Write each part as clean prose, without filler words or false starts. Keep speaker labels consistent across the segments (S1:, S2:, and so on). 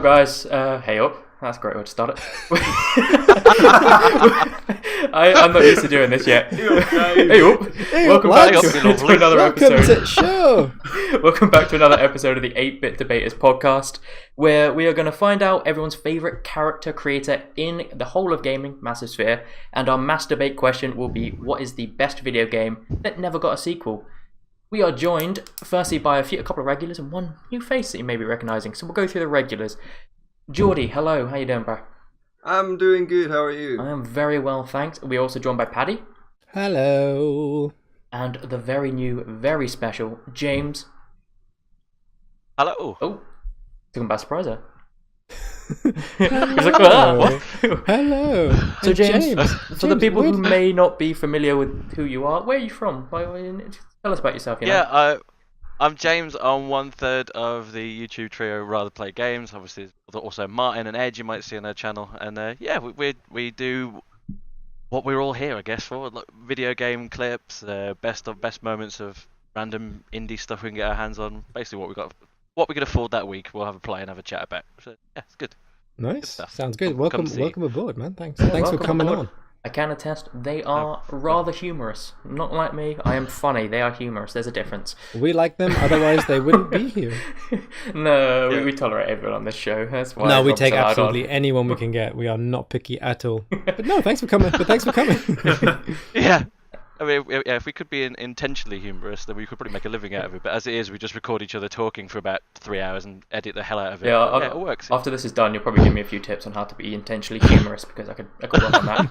S1: guys? Hey up. That's a great way to start it. I'm not used to doing this yet. Hey up. Welcome back to another episode.
S2: Welcome to the show.
S1: Welcome back to another episode of the 8-Bit Debaters podcast, where we are going to find out everyone's favourite character creator in the whole of gaming, massive sphere, and our mass debate question will be, what is the best video game that never got a sequel? We are joined, firstly, by a couple of regulars and one new face that you may be recognising. So we'll go through the regulars. Geordie, hello. How you doing, bro?
S3: I'm doing good. How are you?
S1: I am very well, thanks. We're also joined by Paddy.
S2: Hello.
S1: And the very new, very special James.
S4: Hello.
S1: Oh, took him by surprise there.
S2: Hello.
S1: He's like, ah.
S2: Hello.
S1: So James, for the people who
S2: where-
S1: may not be familiar with who you are, where are you from? Tell us about yourself. You know?
S4: Yeah, I'm James. I'm 1/3 of the YouTube trio Rather Play Games. Obviously, also Martin and Ed you might see on their channel. And yeah, we do what we're all here, I guess, for like video game clips, best moments of random indie stuff we can get our hands on. Basically, what we can afford that week, we'll have a play and have a chat about. So yeah, it's good.
S2: Nice.
S4: stuff.
S2: Sounds good.
S4: Come
S2: Welcome aboard, man. Thanks.
S1: Yeah,
S2: Thanks for
S1: welcome
S2: coming
S1: aboard.
S2: on.
S1: I can attest, they are rather humorous. Not like me, I am funny. They are humorous. There's a difference.
S2: We like them, otherwise they wouldn't be here.
S1: No,
S4: Yeah.
S1: we tolerate everyone on this show. That's why.
S2: No, we
S1: Rob's
S2: take
S1: allowed
S2: absolutely anyone we can get. We are not picky at all. But no, thanks for coming.
S4: Yeah. I mean, yeah, if we could be intentionally humorous, then we could probably make a living out of it. But as it is, we just record each other talking for about 3 hours and edit the hell out of it.
S1: Yeah,
S4: it works.
S1: After this is done, you'll probably give me a few tips on how to be intentionally humorous because I could work on that.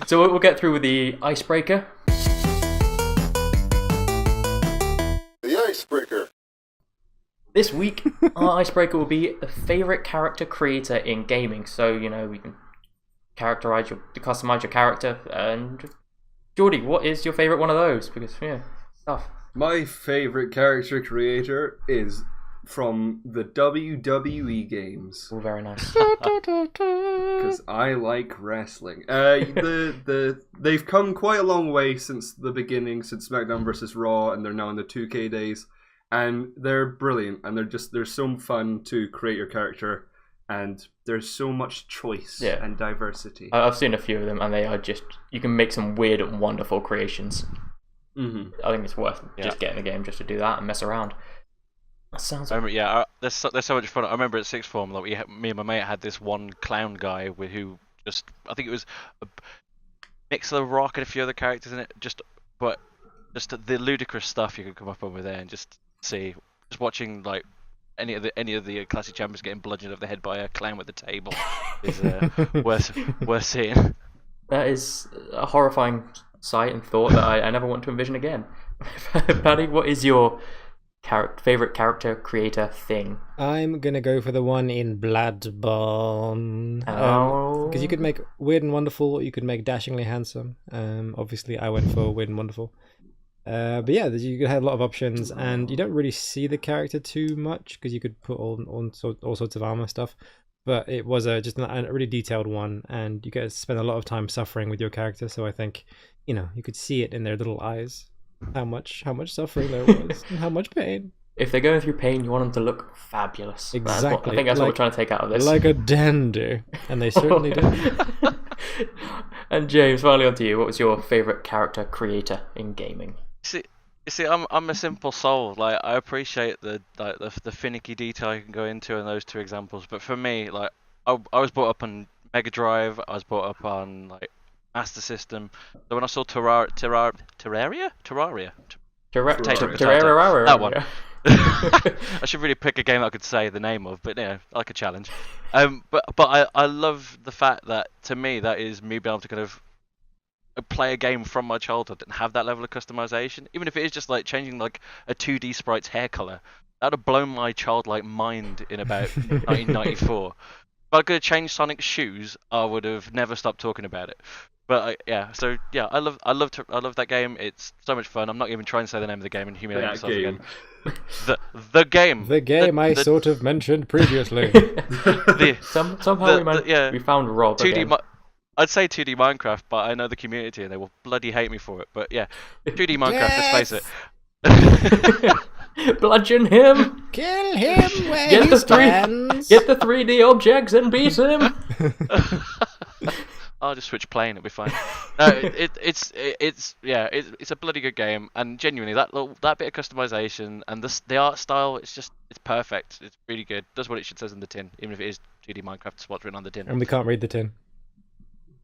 S1: So we'll get through with the icebreaker.
S5: The icebreaker.
S1: This week, our icebreaker will be the favorite character creator in gaming. So we can customize your character. And Geordie, what is your favorite one of those? Because stuff.
S3: My favorite character creator is from the WWE games
S1: All very nice.
S3: because I like wrestling. They've come quite a long way since the beginning, since SmackDown vs. Raw, and they're now in the 2K days, and they're brilliant. And they're so fun to create your character. And there's so much choice and diversity.
S1: I've seen a few of them, and they are you can make some weird and wonderful creations.
S3: Mm-hmm.
S1: I think it's worth just getting the game just to do that and mess around. That sounds
S4: I remember, there's so much fun. I remember at sixth form, like me and my mate had this one clown guy who just, I think it was a mix of the Rock and a few other characters in it. Just the ludicrous stuff you could come up with there, and just watching like any of the classic champions getting bludgeoned over the head by a clown with a table is worth seeing.
S1: That is a horrifying sight and thought that I never want to envision again. Paddy, what is your favorite character creator thing?
S2: I'm gonna go for the one in Bloodborne.
S1: Oh.
S2: Because you could make weird and wonderful, you could make dashingly handsome. Obviously, I went for weird and wonderful. But yeah, you could have a lot of options, and you don't really see the character too much because you could put all sorts of armor stuff. But it was just a really detailed one, and you get to spend a lot of time suffering with your character. So I think you could see it in their little eyes, how much suffering there was, and how much pain.
S1: If they're going through pain, you want them to look fabulous.
S2: Exactly.
S1: I think that's what we're trying to take out of this.
S2: Like a dandy, and they certainly did.
S1: And James, finally on to you. What was your favorite character creator in gaming?
S4: You see, I'm a simple soul. Like, I appreciate the finicky detail you can go into in those two examples. But for me, like, I was brought up on Mega Drive. I was brought up on like Master System. So when I saw Terraria, that one. I should really pick a game that I could say the name of, but I like a challenge. But I love the fact that, to me, that is me being able to kind of play a game from my childhood and have that level of customization, even if it is just like changing like a 2D sprite's hair color. That would have blown my childlike mind in about 1994. If I could have changed Sonic's shoes, I would have never stopped talking about it. But I love that game. It's so much fun. I'm not even trying to say the name of the game and humiliate myself again. The game.
S2: The game I sort of mentioned previously.
S1: Somehow we found Rob
S4: 2D
S1: again.
S4: I'd say 2D Minecraft, but I know the community and they will bloody hate me for it. But yeah, 2D Minecraft, let's face it.
S1: Bludgeon him.
S2: Kill him where
S1: Get
S2: he
S1: the
S2: stands.
S1: Get the 3D objects and beat him.
S4: I'll just switch plane. It'll be fine. No, it's a bloody good game, and genuinely that bit of customization and the art style, it's perfect. It's really good. Does what it should says in the tin, even if it is 2D Minecraft. It's what's written on the tin.
S2: And we can't read the tin.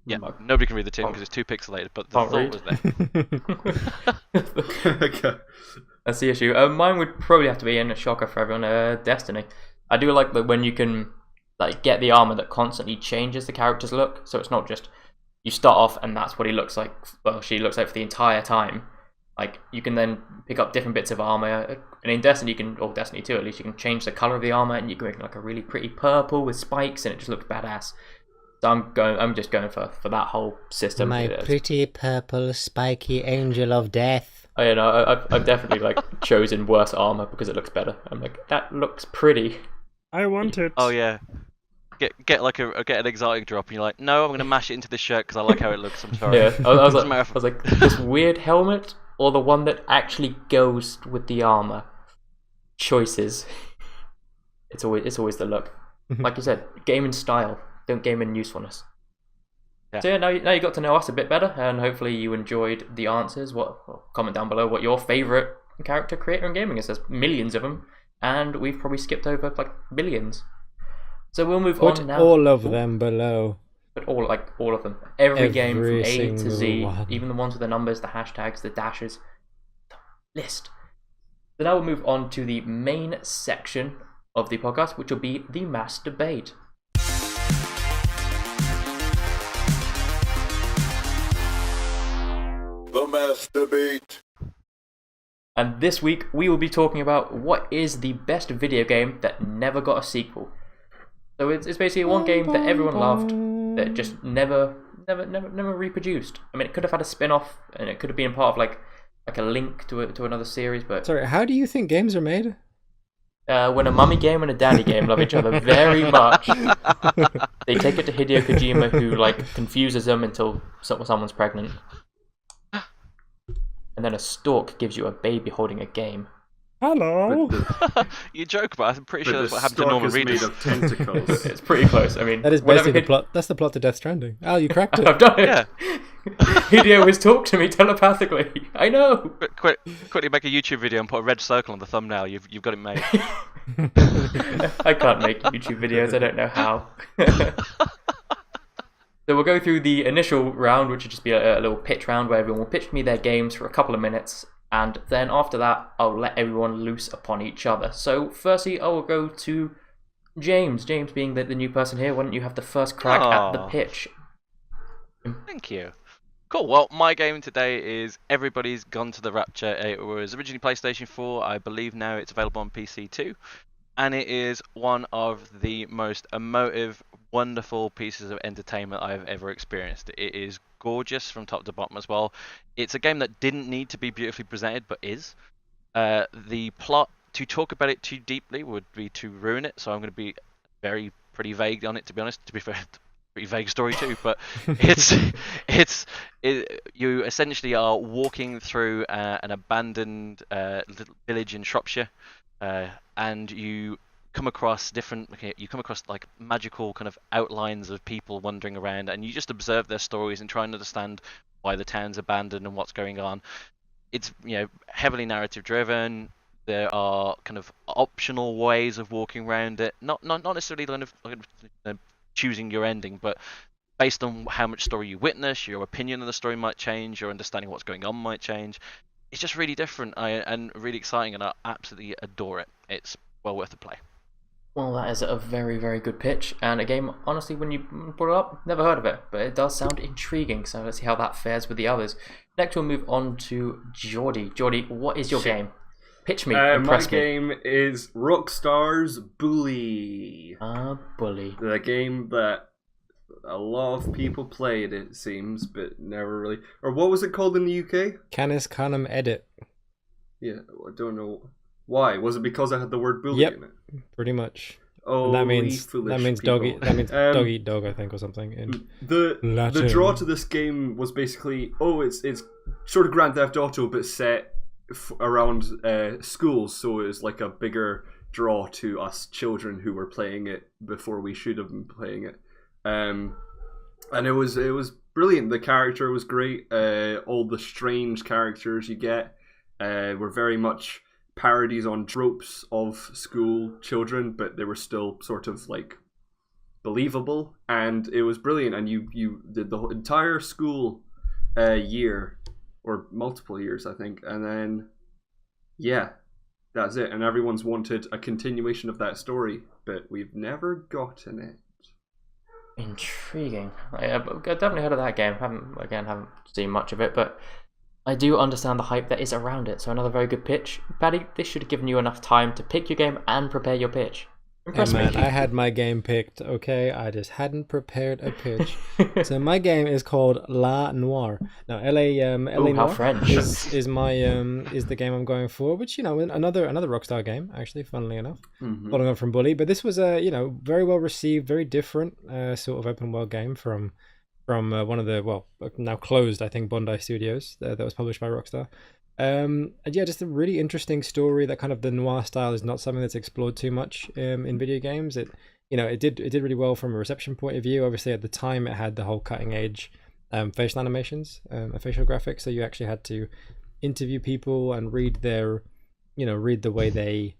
S4: Yeah, nobody can read the tin because it's too pixelated. But the thought was there.
S3: Okay.
S1: That's the issue. Mine would probably have to be, in a shocker for everyone, Destiny. I do like that when you can get the armor that constantly changes the character's look, so it's not just you start off and that's what he looks like, well, she looks like for the entire time. Like, you can then pick up different bits of armor, and in Destiny or Destiny 2 at least, you can change the color of the armor, and you can make like a really pretty purple with spikes, and it just looks badass. So I'm just going for that whole system.
S2: My pretty purple spiky angel of death.
S1: I've definitely chosen worse armor because it looks better. I'm like, that looks pretty.
S6: I want it.
S4: Oh yeah. Get an exotic drop, and you're like, no, I'm gonna mash it into this shirt because I like how it looks. I'm sorry.
S1: Yeah, I was like, this weird helmet or the one that actually goes with the armor. Choices. It's always the look. Like you said, game in style. Don't game in usefulness. Yeah. So yeah, now you got to know us a bit better, and hopefully you enjoyed the answers. Comment down below what your favourite character creator in gaming is. There's millions of them, and we've probably skipped over billions. So we'll move on now.
S2: All of them below.
S1: But all of them. Every game from A to Z,
S2: one.
S1: even the ones with the numbers, the hashtags, the dashes, the list. So now we'll move on to the main section of the podcast, which will be the mass debate.
S5: The mass debate.
S1: And this week we will be talking about what is the best video game that never got a sequel. So it's basically one game that everyone loved that just never reproduced. I mean, it could have had a spin-off, and it could have been part of like a link to another series. But
S2: sorry, how do you think games are made?
S1: When a mummy game and a daddy game love each other very much, they take it to Hideo Kojima, who confuses them until someone's pregnant, and then a stork gives you a baby holding a game.
S6: Hello.
S4: You joke, but I'm pretty sure that's what happened to Norman Reedus.
S3: Made of tentacles.
S1: It's pretty close. I mean,
S2: that is basically the plot. That's the plot to Death Stranding. Al, you cracked it.
S1: I've done it.
S4: Yeah.
S1: Hideo has talked to me telepathically. I know.
S4: Quickly make a YouTube video and put a red circle on the thumbnail. You've got it made.
S1: I can't make YouTube videos. I don't know how. So we'll go through the initial round, which will just be a little pitch round where everyone will pitch me their games for a couple of minutes, and then after that, I'll let everyone loose upon each other. So firstly, I will go to James. James, being the new person here, why don't you have the first crack at the pitch?
S4: Thank you. Cool. Well, my game today is Everybody's Gone to the Rapture. It was originally PlayStation 4. I believe now it's available on PC too. And it is one of the most emotive, wonderful pieces of entertainment I've ever experienced. It is gorgeous from top to bottom as well. It's a game that didn't need to be beautifully presented, but is. The plot, to talk about it too deeply would be to ruin it, so I'm going to be pretty vague on it, to be honest. To be fair, pretty vague story too, but you essentially are walking through an abandoned little village in Shropshire, and you come across magical kind of outlines of people wandering around, and you just observe their stories and try and understand why the town's abandoned and what's going on. It's heavily narrative driven. There are kind of optional ways of walking around it, not necessarily kind of choosing your ending, but based on how much story you witness, your opinion of the story might change, your understanding of what's going on might change. It's just really different and really exciting, and I absolutely adore it. It's well worth a play.
S1: Well, that is a very, very good pitch, and a game, honestly, when you brought it up, never heard of it, but it does sound intriguing, so let's see how that fares with the others. Next we'll move on to Geordie. Geordie, what is your game? Pitch me, impress
S3: my
S1: me.
S3: game is Rockstar's Bully.
S1: Bully.
S3: The game that a lot of people played, it seems, but never really... Or what was it called in the UK?
S2: Canis Canem Edit.
S3: Yeah, I don't know. Why? Was it because I had the word bully in it?
S2: Pretty much.
S3: Oh,
S2: and that means dog
S3: people.
S2: dog eat dog, I think, or something. In
S3: the draw to this game was basically, it's sort of Grand Theft Auto, but set around schools, so it was like a bigger draw to us children who were playing it before we should have been playing it. And it was brilliant. The character was great. All the strange characters you get were very much parodies on tropes of school children, but they were still sort of like believable, and it was brilliant. And you did the entire school year, or multiple years, I think, and then that's it. And everyone's wanted a continuation of that story, but we've never gotten it.
S1: Intriguing. I've definitely heard of that game. Haven't seen much of it, but I do understand the hype that is around it. So another very good pitch. Paddy, this should have given you enough time to pick your game and prepare your pitch. Impress me.
S2: I had my game picked, okay? I just hadn't prepared a pitch. So my game is called La Noire. Now, LA Noire
S1: French.
S2: is my is the game I'm going for, which, you know, another Rockstar game, actually, funnily enough. Following on from Bully, but this was a, you know, very well received, very different sort of open world game from one of the, well, now closed, I think, Bondi Studios that was published by Rockstar. And yeah, just a really interesting story. That kind of the noir style is not something that's explored too much in video games. It did really well from a reception point of view. Obviously, at the time, it had the whole cutting edge facial animations, facial graphics. So you actually had to interview people and read the way they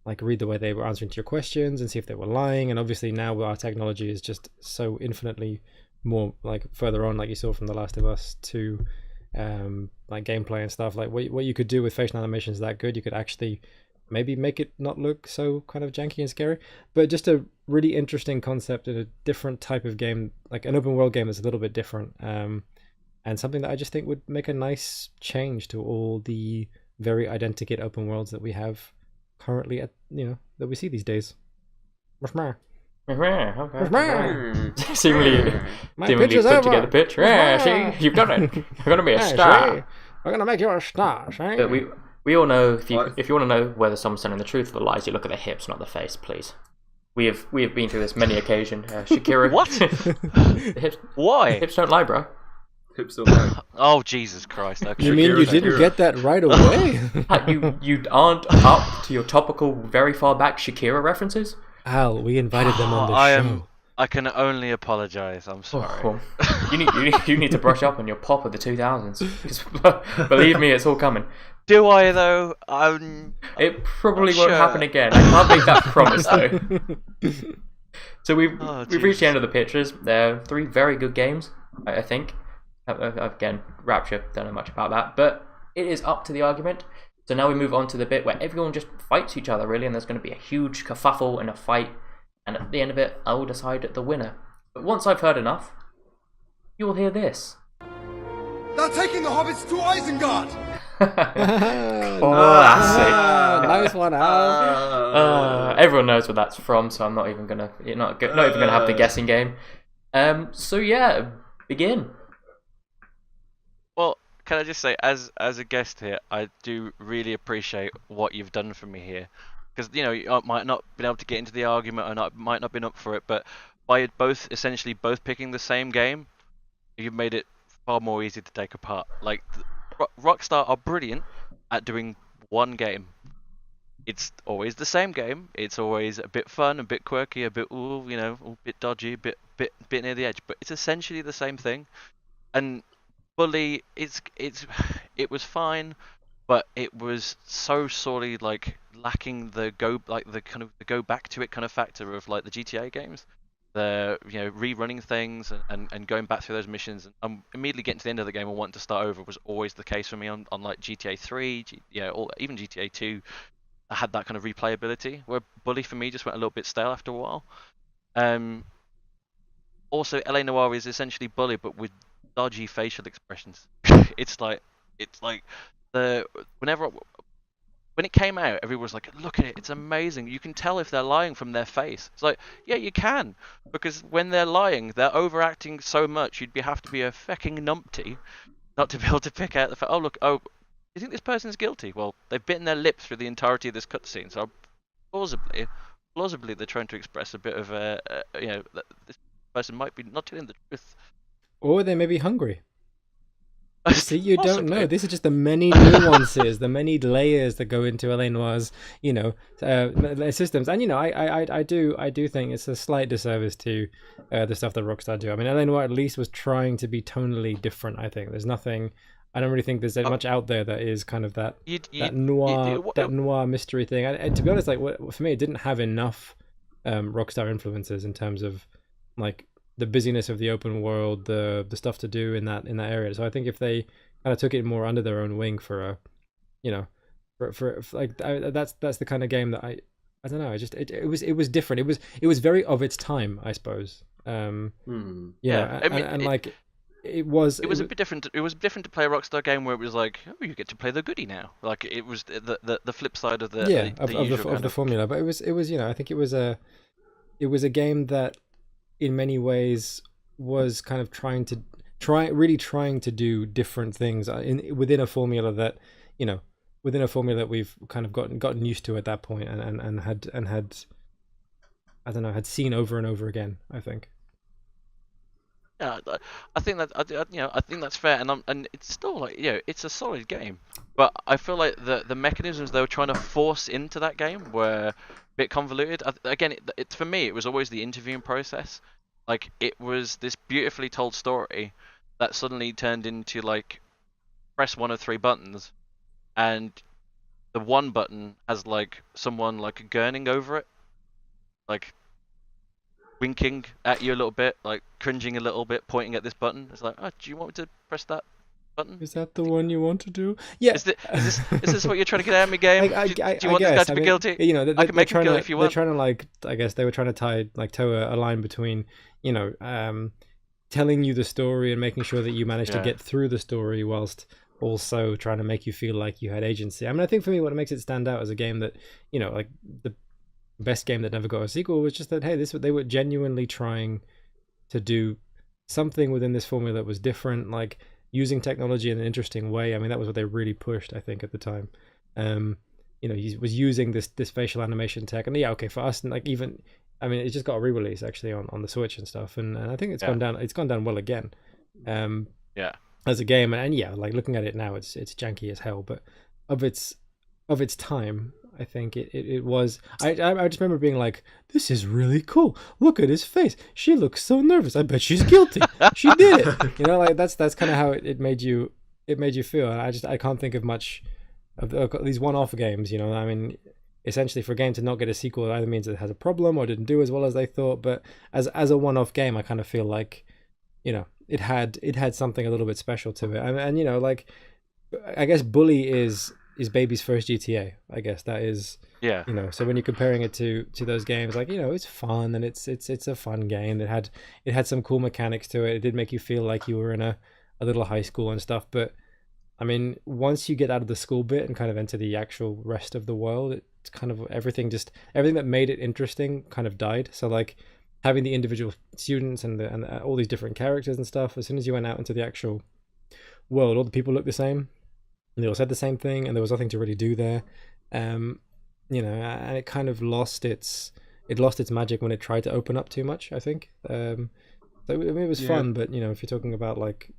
S2: were answering to your questions and see if they were lying. And obviously now our technology is just so infinitely more like further on, like you saw from The Last of Us 2. Like gameplay and stuff, like what you could do with facial animations that good, you could actually maybe make it not look so kind of janky and scary. But just a really interesting concept in a different type of game, like an open world game that's a little bit different, and something that I just think would make a nice change to all the very identikit open worlds that we have currently that we see these days.
S1: Okay. Seemingly put together the pitch. See, you've done it. You're gonna be a star.
S2: We're gonna make you a star.
S1: But we all know if you want to know whether someone's telling the truth or the lies, you look at the hips, not the face, please. We have been through this many occasions. Shakira.
S4: What?
S1: The hips.
S4: Why?
S1: Hips don't lie, bro.
S3: Hips don't lie.
S4: Oh Jesus Christ! Okay.
S2: You mean you didn't get that right away?
S1: you aren't up to your topical, very far back Shakira references?
S2: Al, we invited them on the show.
S4: I can only apologise. I'm sorry.
S1: Well, you need to brush up on your pop of the 2000s. Because believe me, it's all coming.
S4: Do I though?
S1: It probably won't happen again. I can't make that promise though. So we've reached the end of the pitches. There are 3 very good games, I think. Again, Rapture, don't know much about that, but it is up to the argument. So now we move on to the bit where everyone just fights each other, really, and there's going to be a huge kerfuffle and a fight, and at the end of it, I will decide the winner. But once I've heard enough, you will hear this.
S5: They're taking the hobbits to Isengard!
S1: Classic.
S2: Nice one, Al.
S1: Everyone knows where that's from, so I'm not even gonna have the guessing game. So yeah, begin.
S4: Well, can I just say, as a guest here, I do really appreciate what you've done for me here, because you might not been able to get into the argument, or might not been up for it, but by essentially both picking the same game, you've made it far more easy to take apart. Like, Rockstar are brilliant at doing one game. It's always the same game. It's always a bit fun, a bit quirky, a bit a bit dodgy, a bit near the edge, but it's essentially the same thing. And Bully, it was fine, but it was so sorely lacking the go back to it kind of factor of like the GTA games. The rerunning things and going back through those missions and immediately getting to the end of the game and wanting to start over was always the case for me on like GTA 3, or even GTA 2. I had that kind of replayability, where Bully for me just went a little bit stale after a while. Also, LA Noire is essentially Bully but with dodgy facial expressions. It's like when it came out, everyone was like, "Look at it, it's amazing. You can tell if they're lying from their face." It's like, yeah, you can, because when they're lying, they're overacting so much. You'd have to be a fucking numpty not to be able to pick out the fact. Oh, look, you think this person's guilty? Well, they've bitten their lip through the entirety of this cutscene, so plausibly they're trying to express a bit of that this person might be not telling the truth.
S2: Or they may be hungry. See, you don't know.
S4: Possibly.
S2: This is just the many nuances, the many layers that go into L.A. Noir's, systems. And I do think it's a slight disservice to the stuff that Rockstar do. I mean, L.A. Noir at least was trying to be tonally different. I think there's nothing. I don't really think there's much out there that is kind of that noir mystery thing. And to be honest, like for me, it didn't have enough Rockstar influences in terms of like the busyness of the open world, the stuff to do in that area. So I think if they kind of took it more under their own wing for a, that's the kind of game that I don't know. It was different. It was very of its time, I suppose.
S4: I mean,
S2: it was
S4: a bit different. It was different to play a Rockstar game where it was like, oh, you get to play the goodie now. Like it was the flip side of the
S2: the formula. But it was I think it was a game that in many ways was kind of trying to do different things within a formula that we've kind of gotten used to at that point and had I don't know, had seen over and over again, I think.
S4: Yeah, I think that I think that's fair, and it's still like it's a solid game, but I feel like the mechanisms they were trying to force into that game were a bit convoluted. Again, for me, it was always the interviewing process. Like it was this beautifully told story that suddenly turned into like press one of 3 buttons, and the one button has like someone like gurning over it, like winking at you a little bit, like cringing a little bit, pointing at this button. It's like, oh, do you want me to press that button?
S2: Is that the one you want to do? Yeah.
S4: Is this what you're trying to get at me, game? Do you want this guy to be guilty?
S2: I
S4: can make him guilty if you want.
S2: They're trying to I guess they were trying to toe a line between, telling you the story and making sure that you manage to get through the story whilst also trying to make you feel like you had agency. I mean, I think for me, what makes it stand out as a game that, like the best game that never got a sequel was just that, hey, they were genuinely trying to do something within this formula that was different, like using technology in an interesting way. I mean, that was what they really pushed, I think, at the time. He was using this facial animation tech, and for us, like even, I mean, it just got a re-release actually on the Switch and stuff, and I think it's gone down. It's gone down well again. As a game, and like looking at it now, it's janky as hell, but of its time, I think it was. I just remember being like, "This is really cool. Look at his face. She looks so nervous. I bet she's guilty. She did it." Like that's kind of how it made you feel. And I can't think of much of these one-off games. I mean, essentially for a game to not get a sequel, it either means it has a problem or didn't do as well as they thought. But as a one-off game, I kind of feel like, it had something a little bit special to it. And like, I guess Bully is baby's first GTA. I guess that is, so when you're comparing it to those games, like, it's fun and it's a fun game. It had some cool mechanics to it. It did make you feel like you were in a little high school and stuff. But I mean, once you get out of the school bit and kind of enter the actual rest of the world, it's kind of everything that made it interesting kind of died. So like having the individual students and all these different characters and stuff, as soon as you went out into the actual world, all the people looked the same. And they all said the same thing, and there was nothing to really do there. And it kind of lost its magic when it tried to open up too much, I think. So I mean, it was fun, but if you're talking about like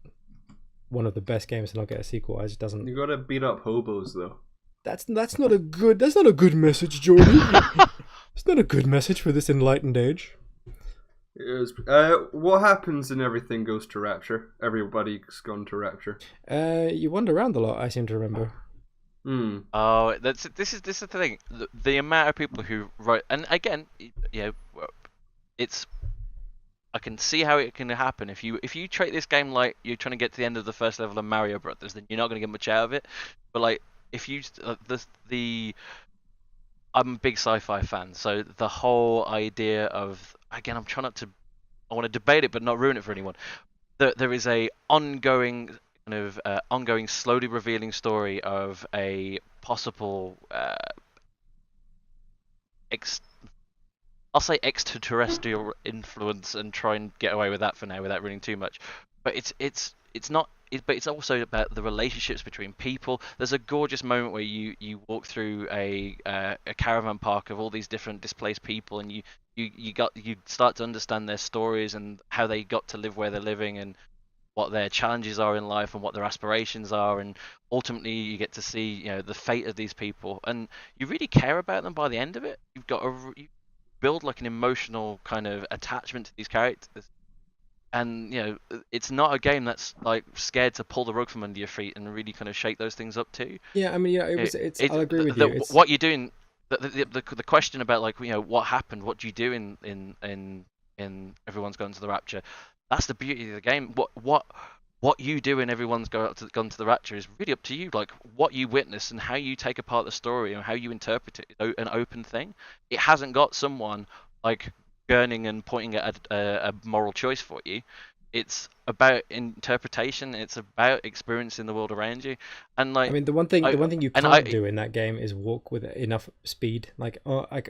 S2: one of the best games to not get a sequel, it just doesn't.
S3: You gotta beat up hobos though.
S2: That's not a good message, Jordan. It's not a good message for this enlightened age.
S3: What happens in Everything Goes to Rapture? Everybody's gone to Rapture.
S2: You wander around a lot, I seem to remember.
S4: Oh, this is the thing. The amount of people who write, and again, it's. I can see how it can happen. If you treat this game like you're trying to get to the end of the first level of Mario Brothers, then you're not going to get much out of it. But like, if you I'm a big sci-fi fan, so the whole idea of, again, I'm trying not to, I want to debate it but not ruin it for anyone. There is a ongoing slowly revealing story of a possible I'll say extraterrestrial influence, and try and get away with that for now without ruining too much. But it's not. But it's also about the relationships between people. There's a gorgeous moment where you walk through a caravan park of all these different displaced people, and you start to understand their stories and how they got to live where they're living, and what their challenges are in life and what their aspirations are, and ultimately you get to see, you know, the fate of these people, and you really care about them by the end of it. You build like an emotional kind of attachment to these characters, and you know, it's not a game that's like scared to pull the rug from under your feet and really kind of shake those things up too.
S2: Yeah, I mean, you know, I'll agree with you.
S4: What you're doing, the question about, like, you know, what happened, what do you do in Everyone's Gone to the Rapture? That's the beauty of the game. What you do in Everyone's Gone to the Rapture is really up to you. Like, what you witness and how you take apart the story and how you interpret it, an open thing. It hasn't got someone like gurning and pointing at a moral choice for you. It's about interpretation. It's about experiencing the world around you. And like,
S2: I mean, the one thing you can't do in that game is walk with enough speed. Like, I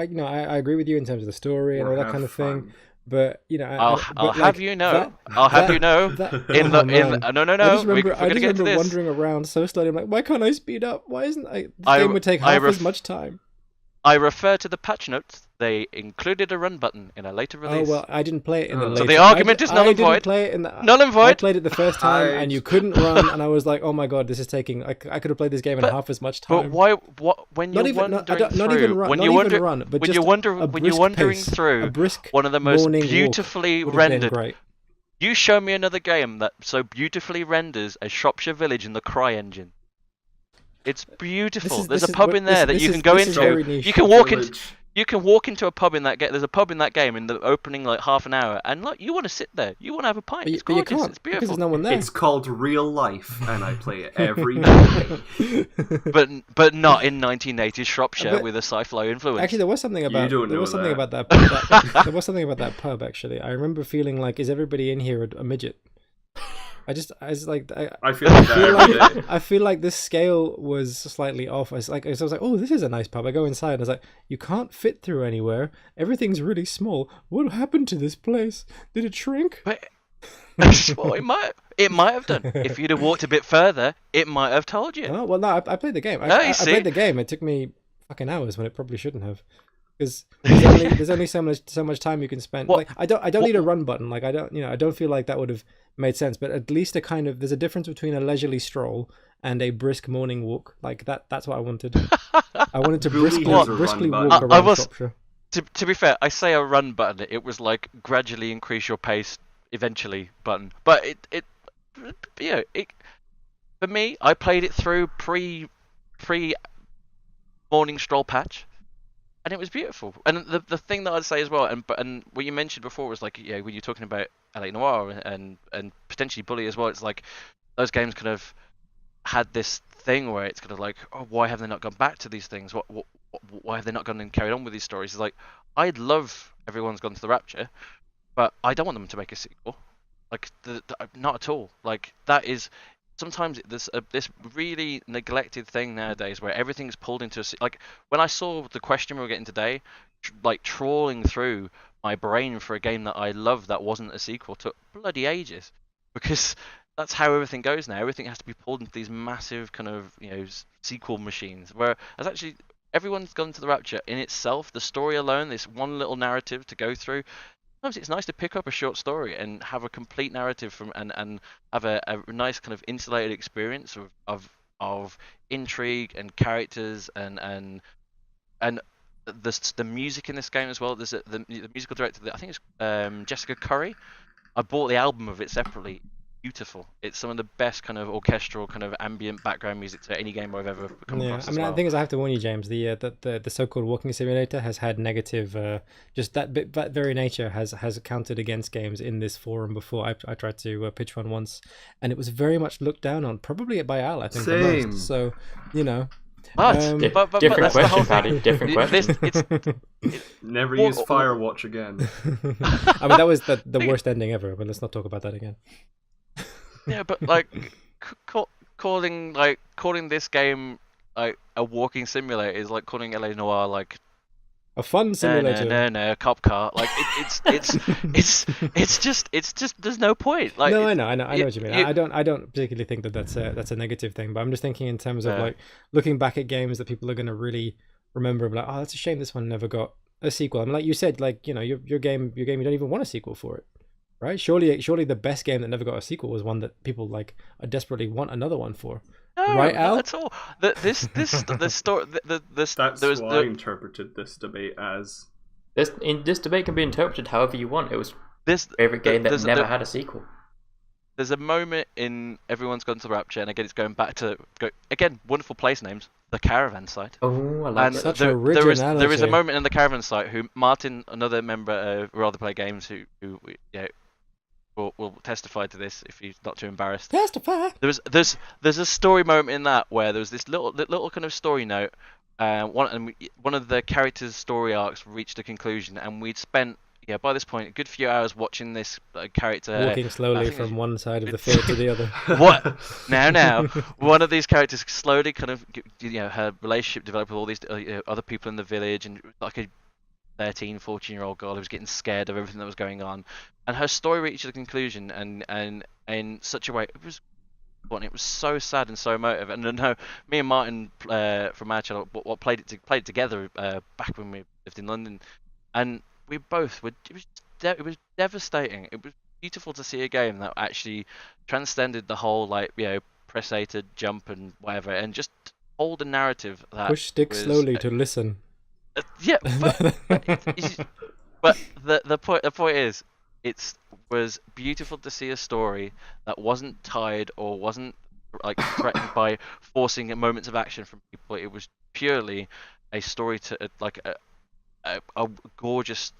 S2: you know, I agree with you in terms of the story and all that kind of thing. But you know,
S4: I'll have you know, no.
S2: I just remember wandering around so slowly. I'm like, why can't I speed up? Why isn't this game would take half as much time?
S4: I refer to the patch notes. They included a run button in a later release.
S2: Oh well, I didn't play it in the later.
S4: So the argument is null and void.
S2: I didn't play it in the
S4: null and void.
S2: I played it the first time, and you couldn't run, and I was like, "Oh my god, this is taking." I could have played this game in half as much time.
S4: But why? What? When you're wandering through, when you're wandering through one of the most beautifully rendered. You show me another game that so beautifully renders a Shropshire village in the Cry engine. It's beautiful. There's a pub in there that you can go into. You can walk in. You can walk into a pub in that game. There's a pub in that game in the opening like half an hour, and like you want to sit there. You want to have a pint. It's gorgeous. It's beautiful.
S2: Because there's no one there.
S3: It's called Real Life, and I play it every day.
S4: but not in 1980s Shropshire with a sci-fi influence.
S2: Actually, there was something about that. There was something about that pub. Actually, I remember feeling like, is everybody in here a midget? I feel like this scale was slightly off. I was like, oh, this is a nice pub. I go inside and I was like, you can't fit through anywhere. Everything's really small. What happened to this place? Did it shrink?
S4: But, well, it might have done. If you'd have walked a bit further, it might have told you.
S2: Oh well, no, I played the game. I played the game. It took me fucking hours when it probably shouldn't have. Because there's only so much time you can spend. Like, I don't need a run button. Like, I don't feel like that would have made sense. But at least there's a difference between a leisurely stroll and a brisk morning walk. Like that's what I wanted. I wanted to briskly walk around Shropshire.
S4: To be fair, I say a run button. It was like gradually increase your pace, eventually button. But it for me, I played it through pre morning stroll patch. And it was beautiful. And the thing that I'd say as well, and what you mentioned before was like, yeah, when you're talking about LA Noire and potentially Bully as well, it's like those games kind of had this thing where it's kind of like, oh, why have they not gone back to these things? Why have they not gone and carried on with these stories? It's like, I'd love Everyone's Gone to the Rapture, but I don't want them to make a sequel. Like, not at all. Like, that is... Sometimes there's this really neglected thing nowadays where everything's pulled into like when I saw the question we were getting today, like trawling through my brain for a game that I love that wasn't a sequel took bloody ages, because that's how everything goes now. Everything has to be pulled into these massive kind of, you know, sequel machines. Whereas actually Everyone's Gone to the Rapture in itself, the story alone, this one little narrative to go through. Sometimes it's nice to pick up a short story and have a complete narrative and have a nice kind of insulated experience of intrigue and characters and the music in this game as well. There's the musical director, I think it's Jessica Curry. I bought the album of it separately. Beautiful. It's some of the best kind of orchestral, kind of ambient background music to any game I've ever come across.
S2: I mean, the thing is, I have to warn you, James. The so-called walking simulator has had negative. Just that very nature has counted against games in this forum before. I tried to pitch one once, and it was very much looked down on, probably by Al. I think the most. So, you know.
S1: Different question, Paddy. Different question.
S3: Never use Firewatch again.
S2: I mean, that was the worst ending ever. But let's not talk about that again.
S4: Yeah, but like calling this game like a walking simulator is like calling LA Noire like
S2: a fun simulator.
S4: No, cop car. Like it's just there's no point. Like
S2: no, I know what you mean. I don't particularly think that's a negative thing, but I'm just thinking in terms of like looking back at games that people are going to really remember and be like, oh, that's a shame this one never got a sequel. I mean, like you said, like, you know, your game you don't even want a sequel for it. right? Surely the best game that never got a sequel was one that people like desperately want another one for.
S4: No,
S2: right, Al?
S4: not at all. The story.
S3: That's why I interpreted this debate as.
S1: This debate can be interpreted however you want. It was
S4: this
S1: favorite game that never had a sequel.
S4: There's a moment in Everyone's Gone to Rapture, and again, it's going back to again wonderful place names. The Caravan Site.
S1: Oh, I like
S2: Such
S4: there is
S2: originality.
S4: a moment in the Caravan Site who Martin, another member of Rather Play Games, who will testify to this if he's not too embarrassed.
S2: Testify.
S4: There's a story moment in that where there was this little kind of story note. One of the characters' story arcs reached a conclusion, and we'd spent by this point a good few hours watching this character
S2: walking slowly from one side of the field to the other.
S4: What now? One of these characters slowly kind of her relationship developed with all these other people in the village, and like a 13, 14-year-old girl who was getting scared of everything that was going on, and her story reached a conclusion, and in such a way it was so sad and so emotive. And I know me and Martin from our channel played it together back when we lived in London, and we both were. It was devastating. It was beautiful to see a game that actually transcended the whole press A to jump and whatever, and just hold a narrative that
S2: push stick slowly to listen.
S4: But the point is, it was beautiful to see a story that wasn't tied or wasn't threatened by forcing moments of action from people. It was purely a story to a gorgeous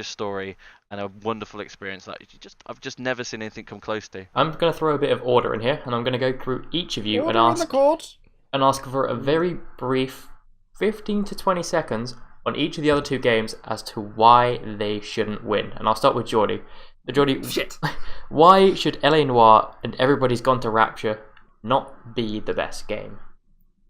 S4: story and a wonderful experience that I've just never seen anything come close to.
S1: I'm going to throw a bit of order in here, and I'm going to go through each of you and ask for a very brief 15 to 20 seconds on each of the other two games as to why they shouldn't win. And I'll start with Geordie. Geordie, why should LA Noire and Everybody's Gone to Rapture not be the best game?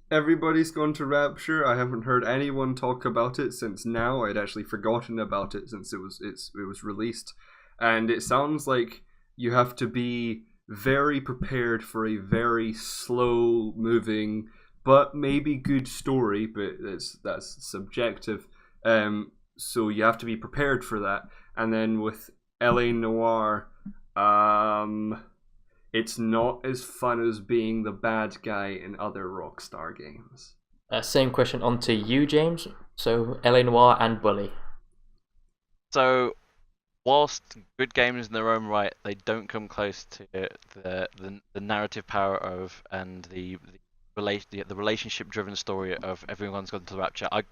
S3: Everybody's Gone to Rapture. I haven't heard anyone talk about it since now. I'd actually forgotten about it since it was released, and it sounds like you have to be very prepared for a very slow moving but maybe good story, but that's subjective. So you have to be prepared for that. And then with LA Noire, it's not as fun as being the bad guy in other Rockstar games.
S1: Same question on to you, James. So LA Noire and Bully.
S4: So whilst good games in their own right, they don't come close to the narrative power of and the relationship driven story of Everyone's Gone to the Rapture. I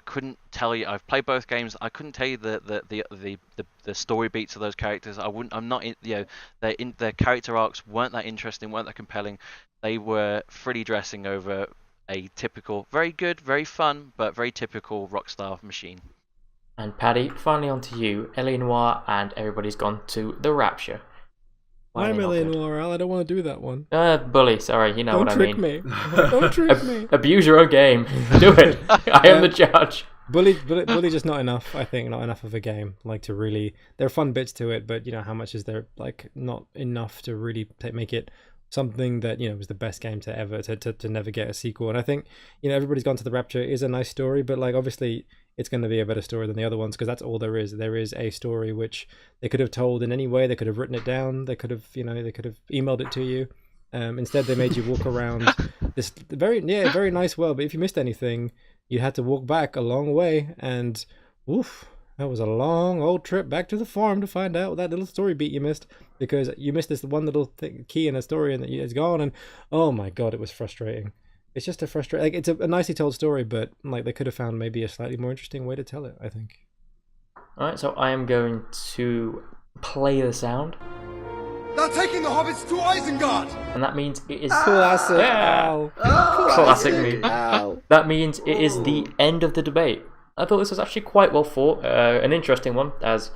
S4: couldn't tell you. I've played both games. I couldn't tell you the story beats of those characters. I'm not in, their character arcs weren't that interesting, weren't that compelling. They were frilly dressing over a typical, very good, very fun, but very typical Rockstar machine.
S1: And Paddy, finally on to you. LA Noire and Everybody's Gone to the Rapture.
S2: I'm LA Noire, Al. I don't want to do that one.
S1: Bully, sorry, you know what I mean.
S2: Don't trick me. Don't trick me.
S1: Abuse your own game. Do it. I am the judge.
S2: Bully just not enough, I think. Not enough of a game. To really... There are fun bits to it, but, how much is there, not enough to really make it something that, was the best game to ever... To never get a sequel. And I think, Everybody's Gone to the Rapture is a nice story, but, obviously... it's going to be a better story than the other ones because that's all there is. There is a story which they could have told in any way. They could have written it down. They could have, they could have emailed it to you. Instead, they made you walk around this very nice world. But if you missed anything, you had to walk back a long way, and oof, that was a long old trip back to the farm to find out that little story beat you missed because you missed this one little key in a story and it's gone. And oh my god, it was frustrating. It's just a frustrating... it's a nicely told story, but they could have found maybe a slightly more interesting way to tell it, I think.
S1: Alright, so I am going to play the sound.
S5: They're taking the hobbits to Isengard!
S1: And that means it is...
S2: Classic Al!
S1: Classic me. That means it is the end of the debate. I thought this was actually quite well fought. An interesting one, as...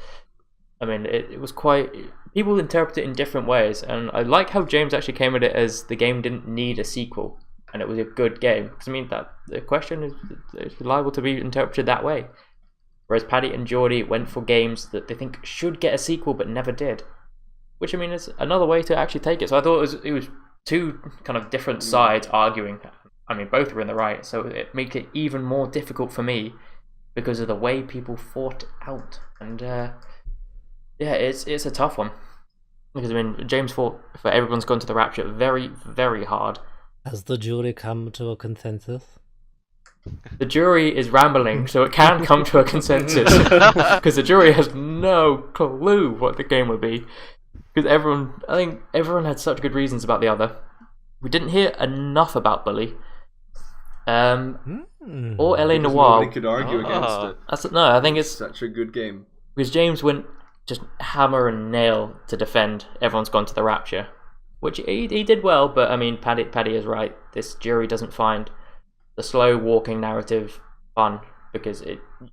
S1: it was quite... People interpret it in different ways, and I like how James actually came at it as the game didn't need a sequel. And it was a good game. Because that the question is liable to be interpreted that way. Whereas Paddy and Geordie went for games that they think should get a sequel but never did. Which is another way to actually take it. So I thought it was two kind of different sides arguing. Both were in the right. So it made it even more difficult for me because of the way people fought out. And Yeah, it's a tough one because I mean James fought for Everyone's Gone to the Rapture very, very hard.
S2: Has the jury come to a consensus?
S1: The jury is rambling, so it can come to a consensus because the jury has no clue what the game would be. Because I think everyone had such good reasons about the other. We didn't hear enough about Bully, or LA Noire.
S3: Nobody could argue against it.
S1: I think it's
S3: such a good game.
S1: Because James went just hammer and nail to defend Everyone's Gone to the Rapture, which he did well. But I mean, Paddy is right. This jury doesn't find the slow walking narrative fun because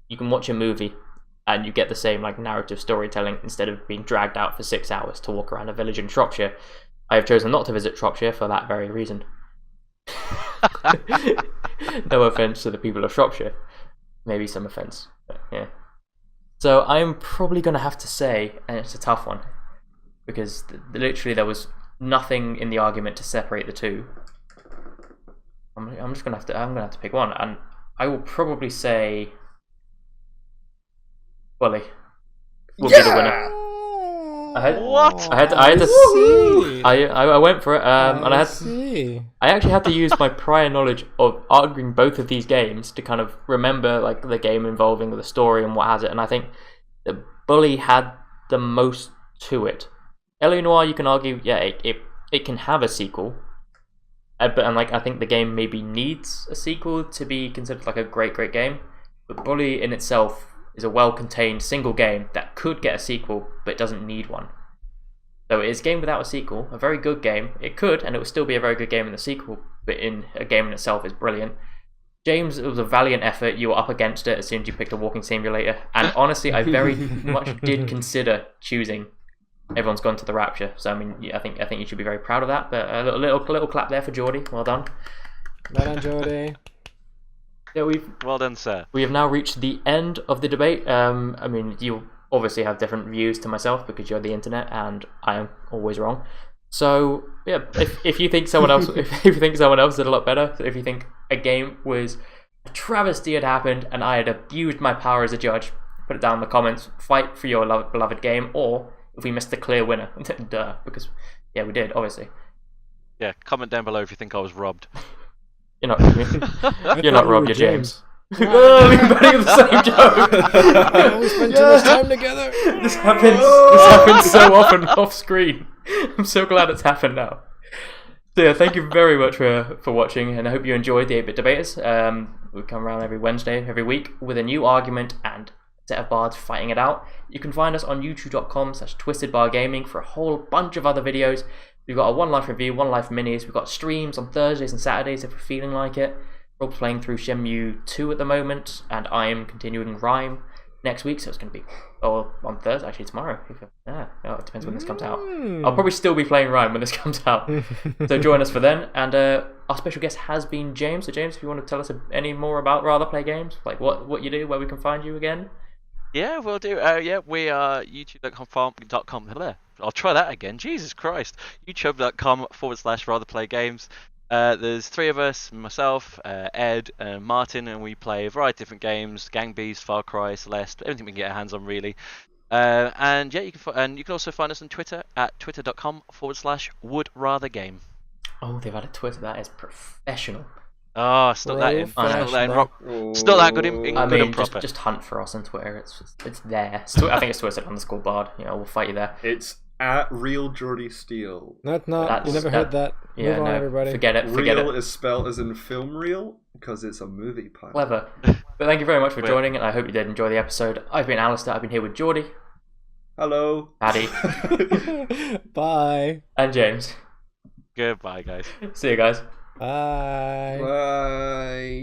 S1: you can watch a movie and you get the same like narrative storytelling instead of being dragged out for 6 hours to walk around a village in Shropshire. I have chosen not to visit Shropshire for that very reason. No offense to the people of Shropshire, maybe some offense, but yeah. So I'm probably going to have to say, and it's a tough one, because literally there was nothing in the argument to separate the two. I'm just going to have to pick one, and I will probably say Bully will be the winner. I went for it, and I actually had to use my prior knowledge of arguing both of these games to kind of remember like the game involving the story and what has it. And I think that Bully had the most to it. LA Noire, you can argue, yeah, it can have a sequel, but I think the game maybe needs a sequel to be considered like a great game. But Bully in itself is a well-contained single game that could get a sequel, but it doesn't need one. So it is a game without a sequel, a very good game. It could, and it would still be a very good game in the sequel, but in a game in itself is brilliant. James, it was a valiant effort. You were up against it as soon as you picked a walking simulator, and honestly, I very much did consider choosing Everyone's Gone to the Rapture. So I mean, yeah, I think you should be very proud of that. But a little clap there for Geordie. Well done.
S2: Well done, Geordie.
S1: Yeah,
S4: well done, sir.
S1: We have now reached the end of the debate. I mean, you obviously have different views to myself because you're the internet and I am always wrong. So yeah, if you think someone else, if you think someone else did a lot better, if you think a game was a travesty had happened and I had abused my power as a judge, put it down in the comments. Fight for your beloved game, or if we missed a clear winner, duh, because yeah, we did obviously.
S4: Yeah, comment down below if you think I was robbed.
S1: You're not robbed, you're James. Oh, we're betting the same joke.
S2: We spent too much time together.
S1: This happens so often off screen. I'm so glad it's happened now. So yeah, thank you very much for watching, and I hope you enjoyed the 8-Bit Debaters. We come around every Wednesday, every week, with a new argument and set of bards fighting it out. You can find us on youtube.com/twistedbargaming for a whole bunch of other videos. We've got a One Life review, One Life minis. We've got streams on Thursdays and Saturdays if we're feeling like it. We're all playing through Shenmue 2 at the moment, and I am continuing Rhyme next week, so it's going to be on Thursday, actually tomorrow. It depends when this comes out. I'll probably still be playing Rhyme when this comes out. So join us for then. And our special guest has been James. So James, if you want to tell us any more about Rather Play Games, like what you do, where we can find you again.
S4: Yeah, we'll do. We are youtube.com. I'll try that again. Jesus Christ. youtube.com/ratherplaygames. There's 3 of us, myself, Ed, and Martin, and we play a variety of different games: Gang Beasts, Far Cry, Celeste, everything we can get our hands on, really. And yeah, you can also find us on Twitter at twitter.com/would-rather-game.
S1: Oh, they've added Twitter. That is professional.
S4: Oh, stuck that in. Stuck that good in good and proper.
S1: Just hunt for us on Twitter. It's there. I think it's Twitter_bard. We'll fight you there.
S3: It's at Real Geordie Steele.
S2: You never heard that.
S1: Yeah,
S2: Move on, everybody.
S1: Forget it.
S3: Real is spelled as in film reel because it's a movie pilot.
S1: Clever. But thank you very much for joining, and I hope you did enjoy the episode. I've been Alistair. I've been here with Geordie.
S3: Hello.
S1: Paddy.
S2: Bye.
S1: And James.
S4: Goodbye, guys.
S1: See you guys.
S2: Bye.
S3: Bye.